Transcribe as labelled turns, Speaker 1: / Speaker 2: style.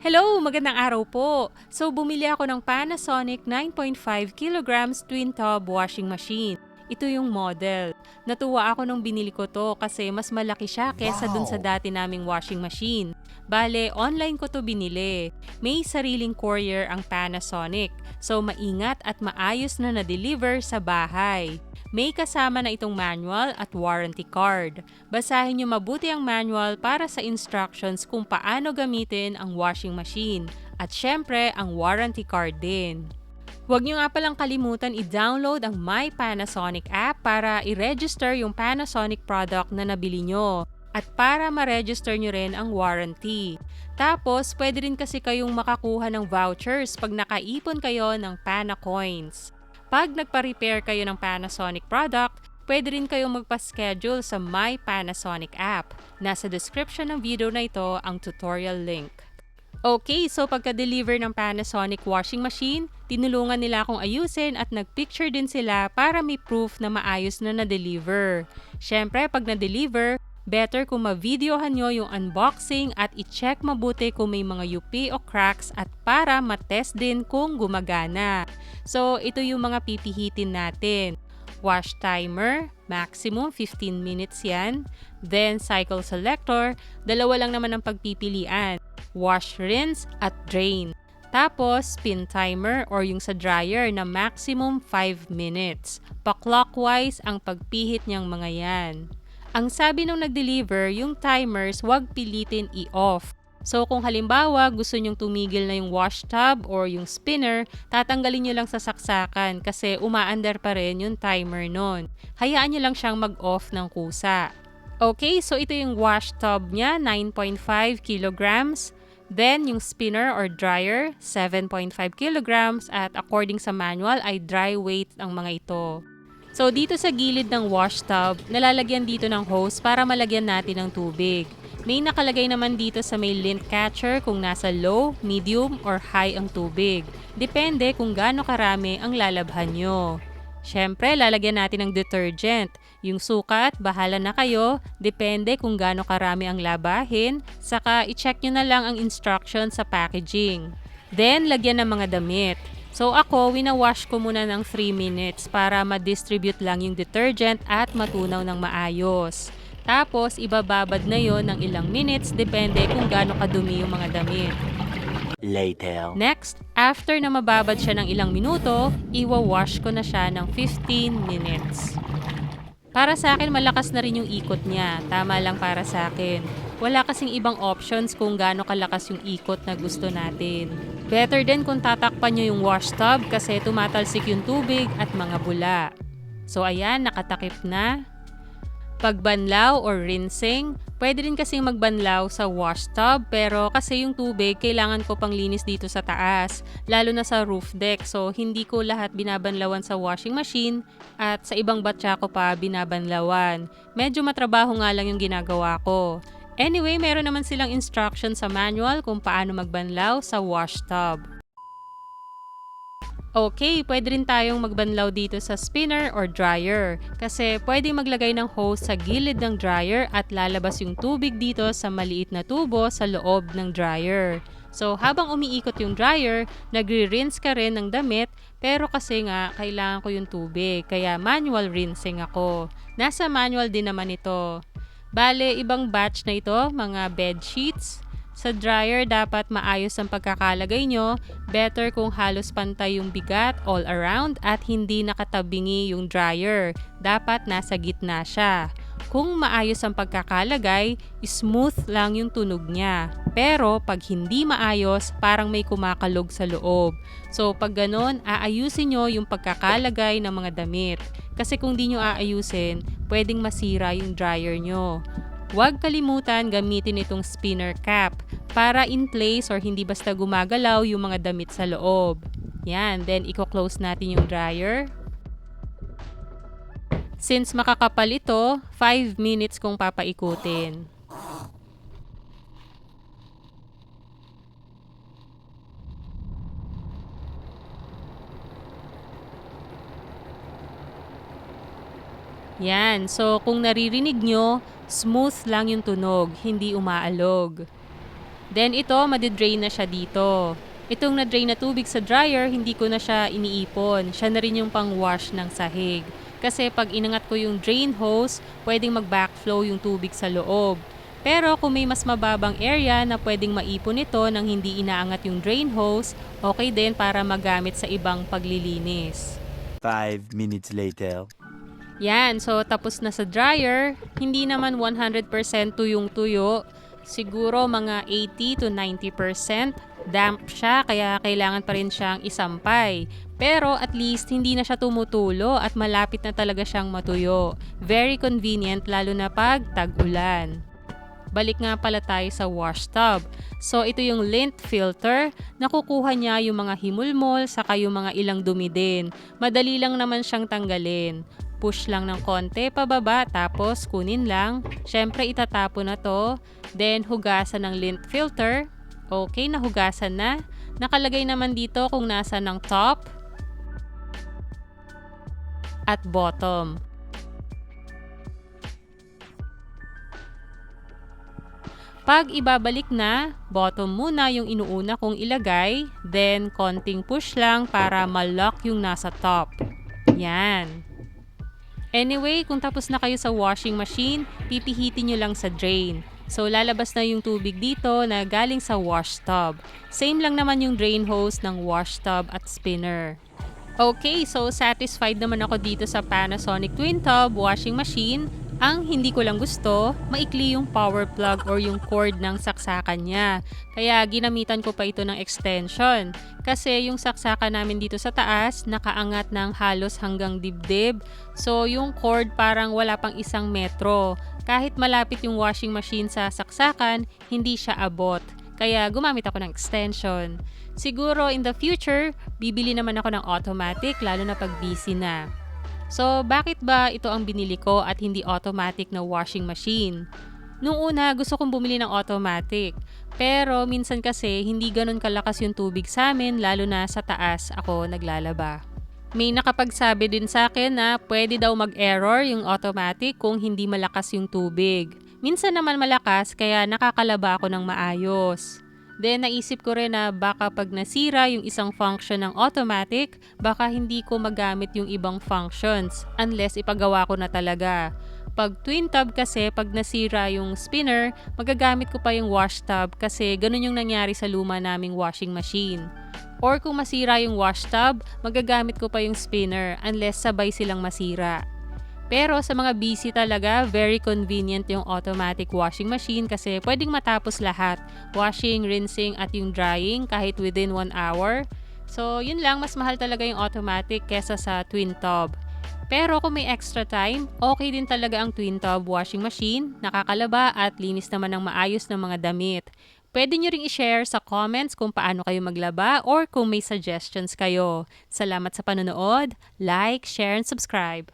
Speaker 1: Hello! Magandang araw po! So, bumili ako ng Panasonic 9.5 kilograms twin tub washing machine. Ito yung model. Natuwa ako nung binili ko to kasi mas malaki siya kesa dun sa dati naming washing machine. Bale, online ko to binili. May sariling courier ang Panasonic. So, maingat at maayos na na-deliver sa bahay. May kasama na itong manual at warranty card. Basahin niyo mabuti ang manual para sa instructions kung paano gamitin ang washing machine at syempre ang warranty card din. Huwag niyo nga palang kalimutan i-download ang My Panasonic app para i-register yung Panasonic product na nabili nyo at para ma-register nyo rin ang warranty. Tapos, pwede rin kasi kayong makakuha ng vouchers pag nakaipon kayo ng Pana Coins. Pag nagpa-repair kayo ng Panasonic product, pwede rin kayong magpa-schedule sa My Panasonic app. Nasa description ng video na ito ang tutorial link. Okay, so pagka-deliver ng Panasonic washing machine, tinulungan nila akong ayusin at nag-picture din sila para may proof na maayos na na-deliver. Syempre, pag na-deliver, better kung ma-videohan nyo yung unboxing at i-check mabuti kung may mga UP o cracks at para ma-test din kung gumagana. So, ito yung mga pipihitin natin. Wash timer, maximum 15 minutes yan. Then, cycle selector, dalawa lang naman ang pagpipilian. Wash, rinse, at drain. Tapos, spin timer or yung sa dryer na maximum 5 minutes. Pa-clockwise ang pagpihit niyang mga yan. Ang sabi nung nag-deliver, yung timers wag pilitin i-off. So kung halimbawa gusto nyong tumigil na yung wash tub or yung spinner, tatanggalin nyo lang sa saksakan kasi umaandar pa rin yung timer nun. Hayaan nyo lang siyang mag-off ng kusa. Okay, so ito yung wash tub niya, 9.5 kilograms. Then yung spinner or dryer, 7.5 kilograms at according sa manual ay dry weight ang mga ito. So dito sa gilid ng wash tub, nalalagyan dito ng hose para malagyan natin ng tubig. May nakalagay naman dito sa may lint catcher kung nasa low, medium, or high ang tubig. Depende kung gaano karami ang lalabhan nyo. Syempre, lalagyan natin ng detergent. Yung sukat, bahala na kayo. Depende kung gaano karami ang labahin. Saka, i-check nyo na lang ang instruction sa packaging. Then, lagyan ng mga damit. So ako, wina-wash ko muna ng 3 minutes para ma-distribute lang yung detergent at matunaw ng maayos. Tapos, ibababad na yon ng ilang minutes, depende kung gaano kadumi yung mga damit.
Speaker 2: Later.
Speaker 1: Next, after na mababad siya ng ilang minuto, iwa-wash ko na siya ng 15 minutes. Para sa akin, malakas na rin yung ikot niya. Tama lang para sa akin. Wala kasing ibang options kung gaano kalakas yung ikot na gusto natin. Better din kung tatakpan nyo yung wash tub kasi tumatalsik yung tubig at mga bula. So ayan, nakatakip na. Pagbanlaw or rinsing, pwede rin kasing magbanlaw sa wash tub pero kasi yung tubig kailangan ko pang linis dito sa taas, lalo na sa roof deck. So hindi ko lahat binabanlawan sa washing machine at sa ibang batya ko pa binabanlawan. Medyo matrabaho nga lang yung ginagawa ko. Anyway, meron naman silang instruction sa manual kung paano magbanlaw sa wash tub. Okay, pwede rin tayong magbanlaw dito sa spinner or dryer kasi pwede maglagay ng hose sa gilid ng dryer at lalabas yung tubig dito sa maliit na tubo sa loob ng dryer. So habang umiikot yung dryer, nagre-rinse ka rin ng damit pero kasi nga kailangan ko yung tubig kaya manual rinsing ako. Nasa manual din naman ito. Bale, ibang batch na ito, mga bed sheets. Sa dryer, dapat maayos ang pagkakalagay nyo. Better kung halos pantay yung bigat all around at hindi nakatabingi yung dryer. Dapat nasa gitna siya. Kung maayos ang pagkakalagay, smooth lang yung tunog niya. Pero pag hindi maayos, parang may kumakalog sa loob. So pag ganon, aayusin nyo yung pagkakalagay ng mga damit. Kasi kung di nyo aayusin, pwedeng masira yung dryer nyo. Huwag kalimutan gamitin itong spinner cap para in place or hindi basta gumagalaw yung mga damit sa loob. Yan, then i-close natin yung dryer. Since makakapal ito, 5 minutes kong papaikutin. Yan, so kung naririnig nyo, smooth lang yung tunog, hindi umaalog. Then ito, madidrain na siya dito. Itong na-drain na tubig sa dryer, hindi ko na siya iniipon. Siya na rin yung pang-wash ng sahig. Kasi pag inangat ko yung drain hose, pwedeng mag-backflow yung tubig sa loob. Pero kung may mas mababang area na pwedeng maipon ito nang hindi inaangat yung drain hose, okay din para magamit sa ibang paglilinis.
Speaker 2: 5 minutes later.
Speaker 1: Yan, so tapos na sa dryer, hindi naman 100% tuyong-tuyo. Siguro mga 80 to 90%. Damp siya kaya kailangan pa rin siyang isampay. Pero at least hindi na siya tumutulo at malapit na talaga siyang matuyo. Very convenient lalo na pag tag-ulan. Balik nga pala tayo sa wash tub. So ito yung lint filter. Nakukuha niya yung mga himulmol saka yung mga ilang dumi din. Madali lang naman siyang tanggalin. Push lang ng konti pababa tapos kunin lang. Syempre itatapon na to. Then hugasan ng lint filter. Okay, nahugasan na. Nakalagay naman dito kung nasa ng top at bottom. Pag ibabalik na, bottom muna yung inuuna kong ilagay, then konting push lang para ma-lock yung nasa top. Yan. Anyway, kung tapos na kayo sa washing machine, pipihitin nyo lang sa drain. So lalabas na yung tubig dito na galing sa wash tub. Same lang naman yung drain hose ng wash tub at spinner. Okay, so satisfied naman ako dito sa Panasonic Twin Tub washing machine. Ang hindi ko lang gusto, maikli yung power plug or yung cord ng saksakan niya. Kaya ginamitan ko pa ito ng extension. Kasi yung saksakan namin dito sa taas, nakaangat ng halos hanggang dibdib. So yung cord parang wala pang 1 metro. Kahit malapit yung washing machine sa saksakan, hindi siya abot. Kaya gumamit ako ng extension. Siguro in the future, bibili naman ako ng automatic lalo na pag busy na. So, bakit ba ito ang binili ko at hindi automatic na washing machine? Nung una, gusto kong bumili ng automatic. Pero minsan kasi hindi ganun kalakas yung tubig sa amin lalo na sa taas ako naglalaba. May nakapagsabi din sa akin na pwede daw mag-error yung automatic kung hindi malakas yung tubig. Minsan naman malakas kaya nakakalaba ako ng maayos. Then naisip ko rin na baka pag nasira yung isang function ng automatic, baka hindi ko magamit yung ibang functions unless ipagawa ko na talaga. Pag twin tub kasi, pag nasira yung spinner, magagamit ko pa yung wash tub kasi ganun yung nangyari sa luma naming washing machine. Or kung masira yung wash tub, magagamit ko pa yung spinner unless sabay silang masira. Pero sa mga busy talaga, very convenient yung automatic washing machine kasi pwedeng matapos lahat. Washing, rinsing at yung drying kahit within 1 hour. So yun lang, mas mahal talaga yung automatic kesa sa twin tub. Pero kung may extra time, okay din talaga ang twin tub washing machine. Nakakalaba at linis naman ng maayos ng mga damit. Pwede nyo ring i-share sa comments kung paano kayo maglaba or kung may suggestions kayo. Salamat sa panonood, like, share, and subscribe.